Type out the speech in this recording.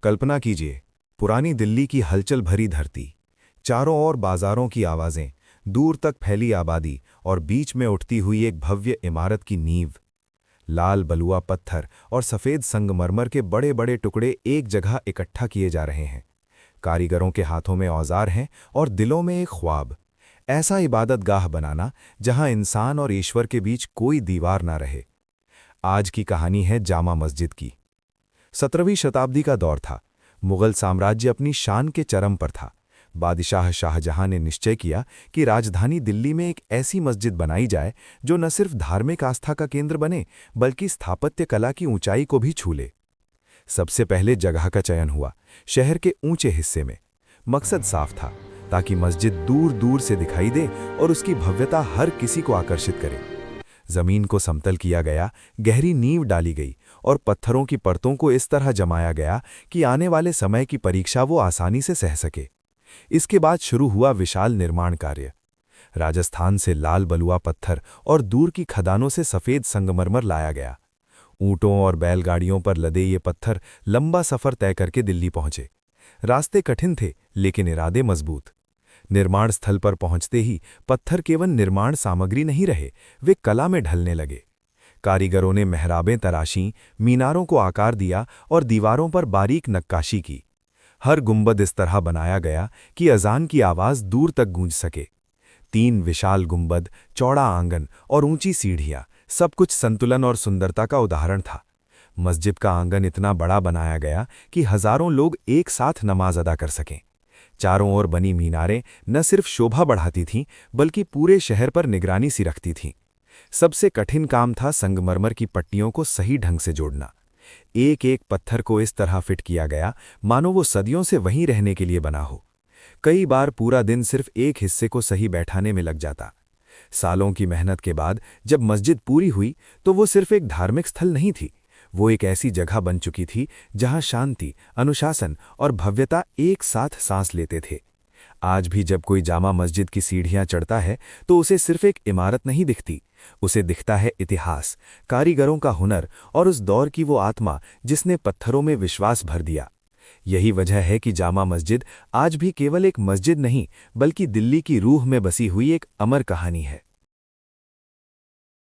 कल्पना कीजिए, पुरानी दिल्ली की हलचल भरी धरती, चारों ओर बाजारों की आवाजें, दूर तक फैली आबादी और बीच में उठती हुई एक भव्य इमारत की नींव। लाल बलुआ पत्थर और सफ़ेद संगमरमर के बड़े बड़े टुकड़े एक जगह इकट्ठा किए जा रहे हैं। कारीगरों के हाथों में औजार हैं और दिलों में एक ख्वाब। ऐसा इबादतगाह बनाना जहां इंसान और ईश्वर के बीच कोई दीवार ना रहे। आज की कहानी है जामा मस्जिद की। 17वीं शताब्दी का दौर था। मुगल साम्राज्य अपनी शान के चरम पर था। बादशाह शाहजहां ने निश्चय किया कि राजधानी दिल्ली में एक ऐसी मस्जिद बनाई जाए जो न सिर्फ धार्मिक आस्था का केंद्र बने बल्कि स्थापत्य कला की ऊंचाई को भी छू ले। सबसे पहले जगह का चयन हुआ, शहर के ऊंचे हिस्से में। मकसद साफ था, ताकि मस्जिद दूर दूर से दिखाई दे और उसकी भव्यता हर किसी को आकर्षित करे। जमीन को समतल किया गया, गहरी नींव डाली गई और पत्थरों की परतों को इस तरह जमाया गया कि आने वाले समय की परीक्षा वो आसानी से सह सके। इसके बाद शुरू हुआ विशाल निर्माण कार्य। राजस्थान से लाल बलुआ पत्थर और दूर की खदानों से सफ़ेद संगमरमर लाया गया। ऊंटों और बैलगाड़ियों पर लदे ये पत्थर लंबा सफ़र तय करके दिल्ली पहुंचे। रास्ते कठिन थे, लेकिन इरादे मजबूत। निर्माण स्थल पर पहुंचते ही पत्थर केवल निर्माण सामग्री नहीं रहे, वे कला में ढलने लगे। कारीगरों ने मेहराबें तराशीं, मीनारों को आकार दिया और दीवारों पर बारीक नक्काशी की। हर गुंबद इस तरह बनाया गया कि अजान की आवाज़ दूर तक गूंज सके। 3 विशाल गुंबद, चौड़ा आंगन और ऊंची सीढ़ियां, सब कुछ संतुलन और सुंदरता का उदाहरण था। मस्जिद का आंगन इतना बड़ा बनाया गया कि हजारों लोग एक साथ नमाज अदा कर सकें। चारों ओर बनी मीनारें न सिर्फ शोभा बढ़ाती थीं, बल्कि पूरे शहर पर निगरानी सी रखती थीं। सबसे कठिन काम था संगमरमर की पट्टियों को सही ढंग से जोड़ना। एक एक पत्थर को इस तरह फिट किया गया मानो वो सदियों से वहीं रहने के लिए बना हो। कई बार पूरा दिन सिर्फ एक हिस्से को सही बैठाने में लग जाता। सालों की मेहनत के बाद जब मस्जिद पूरी हुई तो वो सिर्फ एक धार्मिक स्थल नहीं थी, वो एक ऐसी जगह बन चुकी थी जहां शांति, अनुशासन और भव्यता एक साथ सांस लेते थे। आज भी जब कोई जामा मस्जिद की सीढ़ियां चढ़ता है तो उसे सिर्फ एक इमारत नहीं दिखती, उसे दिखता है इतिहास, कारीगरों का हुनर और उस दौर की वो आत्मा जिसने पत्थरों में विश्वास भर दिया। यही वजह है कि जामा मस्जिद आज भी केवल एक मस्जिद नहीं, बल्कि दिल्ली की रूह में बसी हुई एक अमर कहानी है।